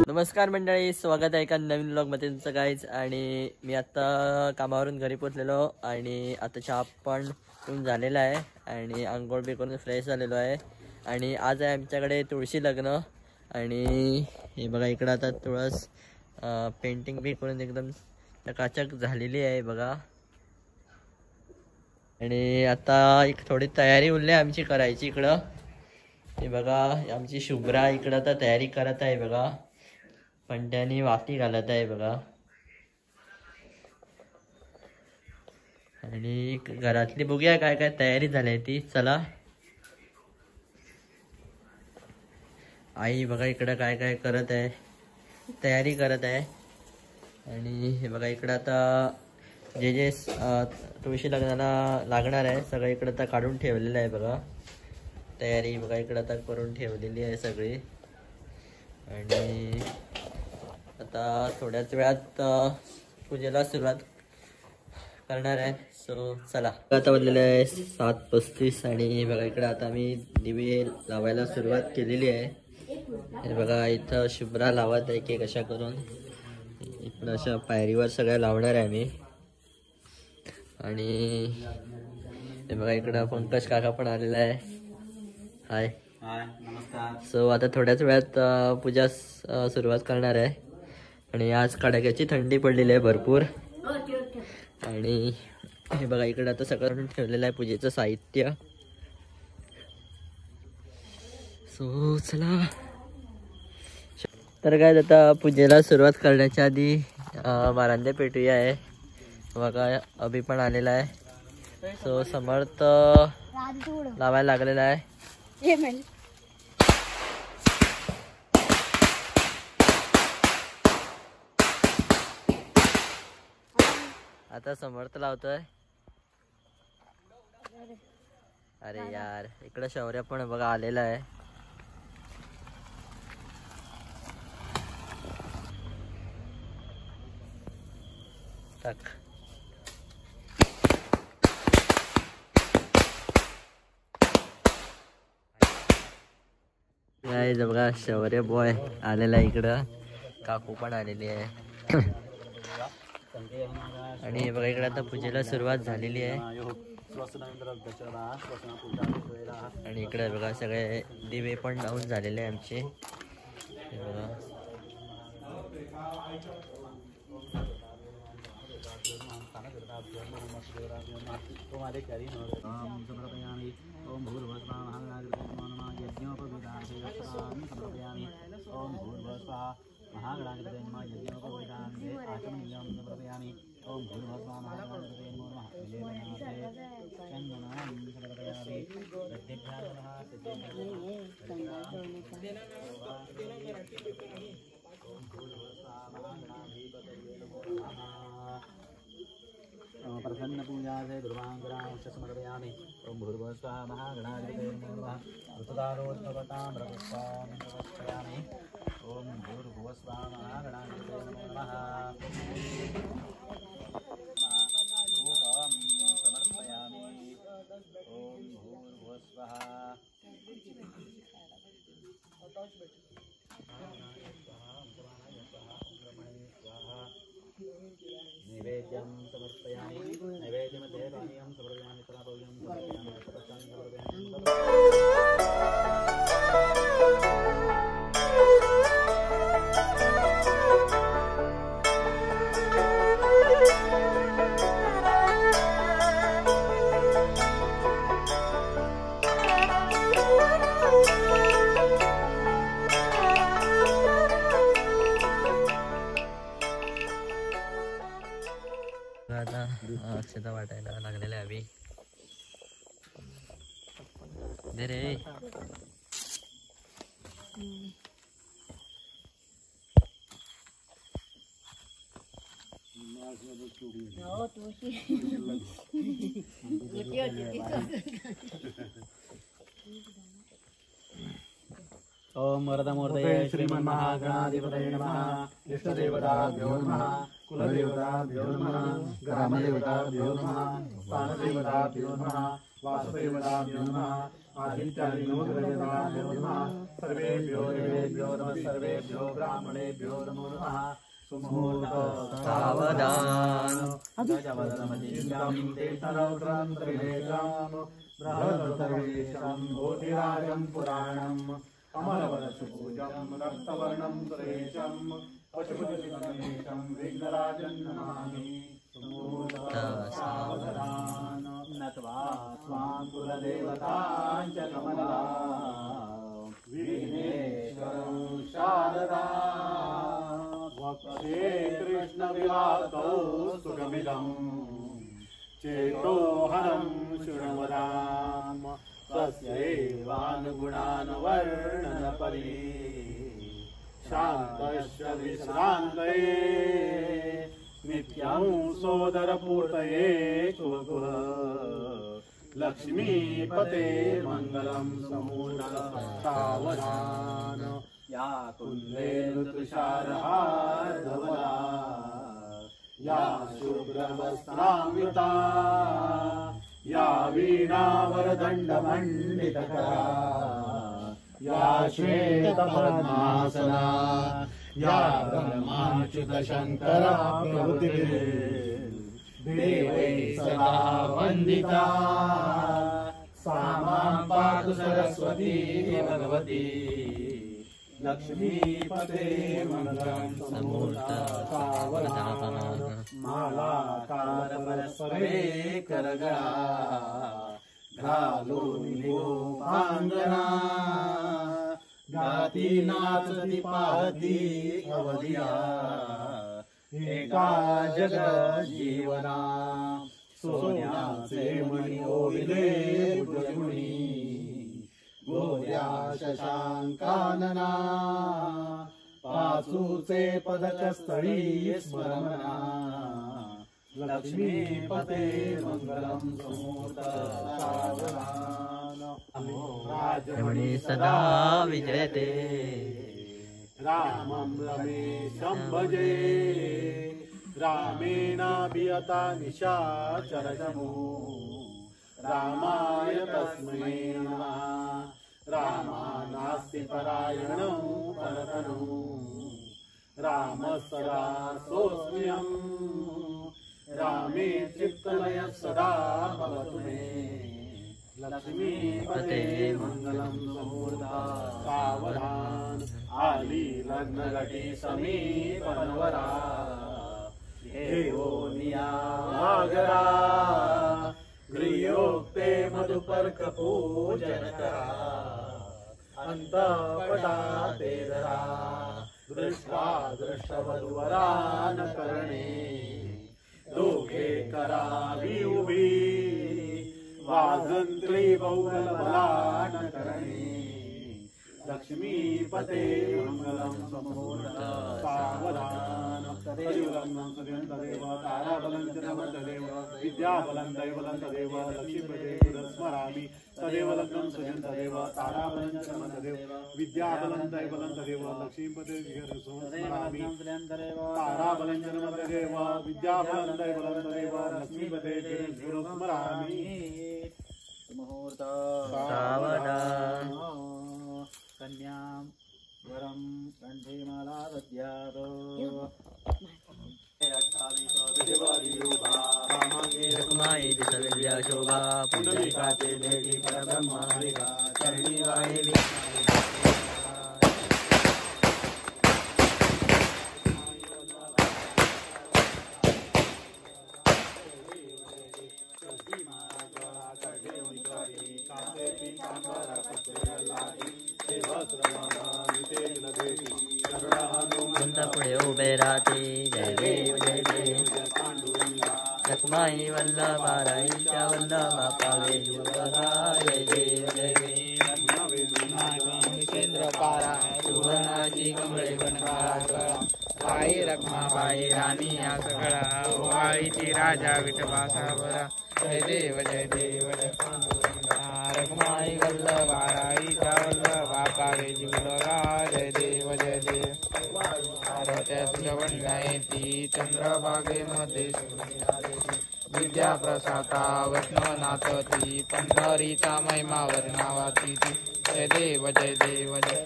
नमस्कार मंडळी, स्वागत आहे एका नवीन व्लॉग मध्ये तुमचं गाईज. आणि मी आता कामावरून घरी पोचलेलो आणि आता चहा पण पिऊन झालेला आहे आणि आंघोळ बी करून फ्रेश झालेलो आहे. आणि आज आहे आमच्याकडे तुळशी लग्न. आणि हे बघा इकडं आता तुळस पेंटिंग बी करून एकदम चकाचक झालेली आहे बघा. आणि आता एक थोडी तयारी उरली आमची करायची इकडं. हे बघा आमची शुभ्रा इकडं आता तयारी करत आहे बघा. पंड्यानी वाती घालत आहे बघा. आणि घरातली बघूया काय काय तयारी झाली ती. चला आई बघा इकडं काय काय करत आहे, तयारी करत आहे. आणि हे बघा इकडं आता जे जे तुळशी लग्नाला लागणार आहे सगळं इकडं आता काढून ठेवलेलं आहे बघा. तयारी बघा इकडं आता करून ठेवलेली आहे सगळी. आणि आता थोड्याच वेळात पूजेला सुरुवात करणार आहे. सो चला. आता वाजलेलं आहे 7:35 आणि बघा इकडं आता मी दिवे लावायला सुरुवात केलेली आहे. हे बघा इथं शुभ्रा लावत आहे की कशा करून. इकडं अशा पायरीवर सगळ्या लावणार आहे मी. आणि हे बघा इकडं पंकज काका पण आलेला आहे. हाय नमस्कार. सो आता थोड्याच वेळात पूजा सुरुवात करणार आहे. आणि आज कडाक्याची थंडी पडलेली आहे भरपूर. आणि हे बघा इकडे आता सगळं ठेवलेलं आहे पूजेचं साहित्य. सो चला. तर काय आता पूजेला सुरुवात करण्याच्या आधी मारांदे पेटूया आहे बघा. अभि पण आलेला आहे. सो समर्थ लावायला लागलेला आहे. आता समर्थ लावतोय. अरे यार इकडं शौर्य पण बघा आलेला आहे. टाक. बघा शौर्य बॉय आलेला आहे इकडं. काकू पण आलेली आहे. आणि बघा इकडे आता पूजेला सुरुवात झालेली आहे. आणि इकडे बघा सगळे दिवे पण लावून झालेले आहे आमचे. हे बघा ओम भूर्भुवः महागणाधिपतये नमः यज्ञोपवीतान्ते आचमनीयं समर्पयामि. ओम भूर्भुवः महागणाधिपतये नमः विजयनाथे चन्दनां समर्पयामि. सिद्धिभ्यां नमः सिद्धिभ्यां प्रसन्न पूजा से ध्रुवांगरां समर्पयामि. ओम भूर्भुवः स्वः महागणाधिपतये नमः ऋतुदारोत्पवतां रघुस्वां समर्पयामि. ओम भूर्भुवः स्वः महागणाधिपतये नमः धूपं समर्पयामि. ओम भूर्भुवः स्वः नैवेद्यं समर्पयामि. नैवेद्यमध्ये पानीयं समर्पयामि. तदापौर्यं समर्पयामि. तपस्यां समर्पयामि. आता अक्षता वाटायला लागलेला आहे अभि. दे रे. ओम वरदमूर्तये श्रीमन्महागणाधिपतये नमः. इष्टदेवताभ्यो नमः. कुलदेवताभ्यो नमः. ग्रामदेवताभ्यो नमः. स्थानदेवताभ्यो नमः. वासुदेवताभ्यो नमः आदित्यादिनोग्रजताभ्यो नमः सर्वेभ्यो देवेभ्यो नमः सर्वेभ्यो ब्राह्मणेभ्यो नमो नमः सावधान गजवदनमजिन्द्रं तीर्थरौद्रं त्रिनेत्रं बृहदर्वेशं भूतिराजं पुराणम् अमरवरसुपूजं रक्तवर्णं सुरेशं पशुपतिगणेशं विघ्नराजं नमामि सावधान नत्वा स्वां कुलदेवतां च कमला विघ्नेश्वरं शारदा वक्ष्ये कृष्णविवाहतौ सुगमिदं चेतोहरं शृण्वताम् तस्यैवानुगुणान् वर्णनपरि शान्तस्य विश्रान्तये नित्यं सोदरपूर्तये कुकुः लक्ष्मीपते मङ्गलं समूढसावधान या कुन्देन तुषारहार्धवला या शुभ्रवस्त्रान्विता या वीणावरदण्डमण्डितकरा या श्वेतपद्मासना या ब्रह्माच्युतशङ्करा प्रभृतिर्देवैः सदा वन्दिता सा मां पातु सरस्वती भगवती लक्ष्मीपते मङ्गलं समूर्ता सावधान मालाकार परस्परे करगणा घालो निलोपाङ्गना गाती नाचती पाहती अवधिया एका जगज्जीवना सोन्याचे मणी ओविले भुजमुनी गोऱ्या शशांकानना पाचूचे पदकस्थळी स्मरणा लक्ष्मीपते मङ्गलं समूर्ता सावधान राजमणि सदा विजयते रामं रमेशं भजे रामेणाभियता निशाचरजमो रामाय तस्मै नमः रामा नास्ति परायणो परतनो राम सदा सोऽस्म्यहं रामे चित्तलयः सदा भवतु मे लक्ष्मीपते मङ्गलं समूर्ता सावधान आली लग्नघटी समीपनवरा देवो नियागरा गृह्योक्ते मधुपर्कपूजन करा अन्तःपटा ते धरा दृष्ट्वा दृष्टवधूवरान् करणे दोघे करावी उभी वाजंत्री बहुगलबलान् करणे लक्ष्मीपते मङ्गलं समूर्ता सावधान तदेवं तदेव ताराबलं च तदेव विद्याबलं दैवलं तदेव लक्ष्मीपते पुरस्मरामि तदेव लग्नं सुजं तदेव ताराबलं च तदेव विद्याबलं दैवलं तदेव लक्ष्मीपते स्मरामि ताराबलं च तदेव विद्याबलं दैवलं तदेव लक्ष्मीपते स्मरामि मुहूर्ता सावधान कन्यां वरं कण्ठे माला दद्यात् रकुमायि दिशविद्या शोभा पुण्डरीकाचे देवी परब्रह्माविका चरणी वाहिनी पुढे उभे राहते जय देव जय देव रखमाई वल्लभा राईच्या वल्लभा पावे युगला जय देव जय देव केंद्र पारा सुवर्णाची कमळे बनकाळा बाई रखमा बाई राणी या सगळा वाळीची राजा विठबा सावरा जय देव जय देव रखमाई वल्लभा राईच्या वल्लभा पावे युगला जय देव जय देव श्रवण गायती चंद्रभागेमध्ये विद्याप्रसादा वैष्णवनाथती पंढरीचा महिमा वर्णावाती जय देव जय देव जय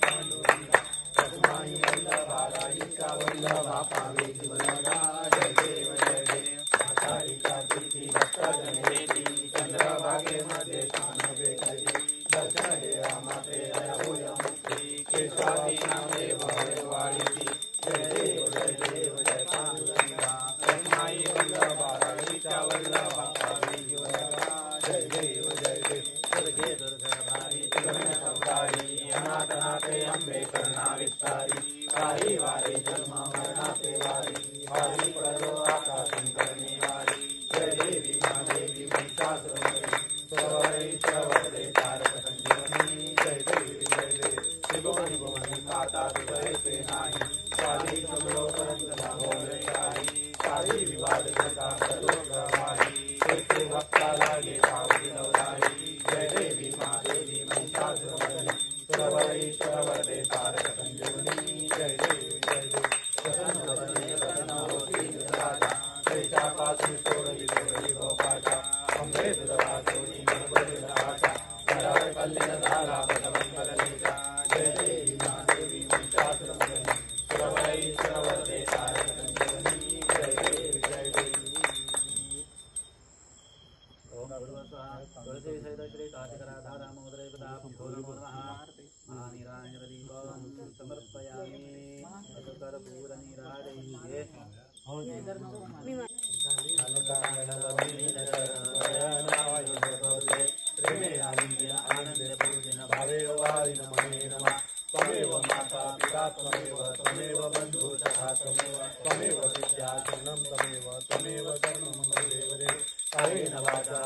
वल्लभा पावे जय देव जय देव चंद्रभागेमध्ये स्थान दर्शन हे रामाचे केशवादी नामे वाळीती जय देव जय पांडुरंगा माई वल्लभा राणीच्या वल्लभा पावे जय देव स्वर्गे दुर्धरधारी सौदारी अनाथनाथे अंबे करुणा विस्तारी काही वारी जन्म मरणाचे वारी वारी पडो आकाशन करणे वारी जय देवी महादेवी महिषासुरमर्दिनी स्वैश्वरदे तारक संजीवनी जय देवी शिवोनी भुवनी माता तुझे नाही सारी कमलो परंत बोले काही सारी विवाद करता करो गवाही ते भक्ता लागे पावली लवलाई जय देवी महादेवी महिषासुरमर्दिनी स्वैश्वरदे तारक संजीवनी जय देवी प्रसन्न होती राजा जयच्या पासून सोडली सोडली गोपाच्या अंबे तुझा सोडी निर्बली राजा करावे कल्याण झाला बलवंतरलीचा जय देवी महादेवी महिषासुरमर्दिनी स्वैश्वरदे तारक संजीवनी जय देवी ओम तुलसी सहित श्री कार्तिक राधा दामोदर नमो नमः समर्पयामि कर्पूर निराजये त्वमेव माता पिता त्वमेव बन्धु सखा त्वमेव विद्या शरणं त्वमेव कर्मं देव कायेन वाचा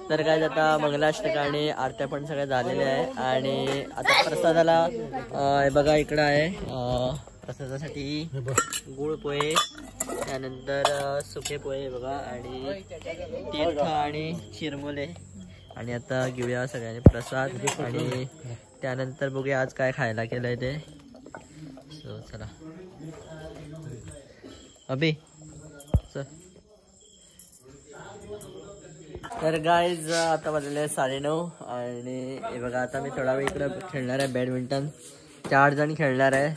तर काय आता मंगलाष्टक आणि आरत्या पण सगळ्या झालेल्या आहे आणि आता प्रसादाला हे बघा इकडं आहे प्रसादासाठी गुळ पोहे त्यानंतर सुके पोहे बघा आणि तीर्थ आणि चिरमुले आणि आता घेऊया सगळ्यांनी प्रसाद आणि त्यानंतर बघूया आज काय खायला केलंय ते सो चला अभि चल तर गाईज आता वाजले 9:30 आणि हे बघा आता मी थोडा वेळ इकडे खेळणार आहे बॅडमिंटन 4 जण खेळणार आहे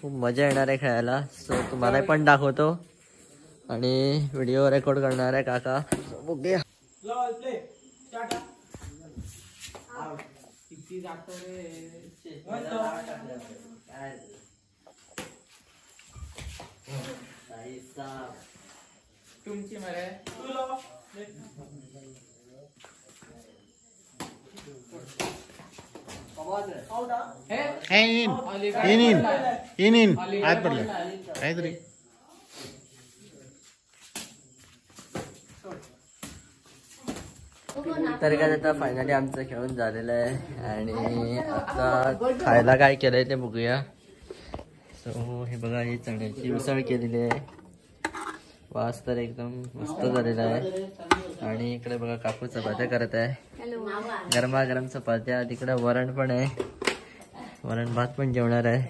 खूप मजा येणार आहे खेळायला सो तुम्हाला पण दाखवतो आणि व्हिडिओ रेकॉर्ड करणार आहे काका बघूया तुमची मरे इन आत पडलं काहीतरी तर काय आता फायनली आमचं खेळून झालेलं आहे आणि आता खायला काय केलंय ते बघूया सो हे बघा ही चण्याची उसळ केलेली आहे वास तर एकदम मस्त झालेला आहे आणि इकडे बघा काकू चपात्या करत आहे गरमागरम चपात्या तिकडे वरण पण आहे वरण भात पण जेवणार आहे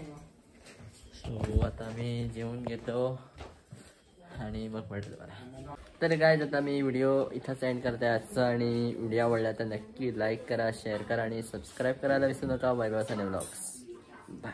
सो आता मी जेवून घेतो आणि मग म्हटलं मला तर काय आता मी व्हिडिओ इथंच एंड करते आजचा आणि व्हिडिओ आवडला तर नक्की लाईक करा शेअर करा आणि सबस्क्राईब करायला विसरू नका बाय बाय सने व्लॉग्स बाय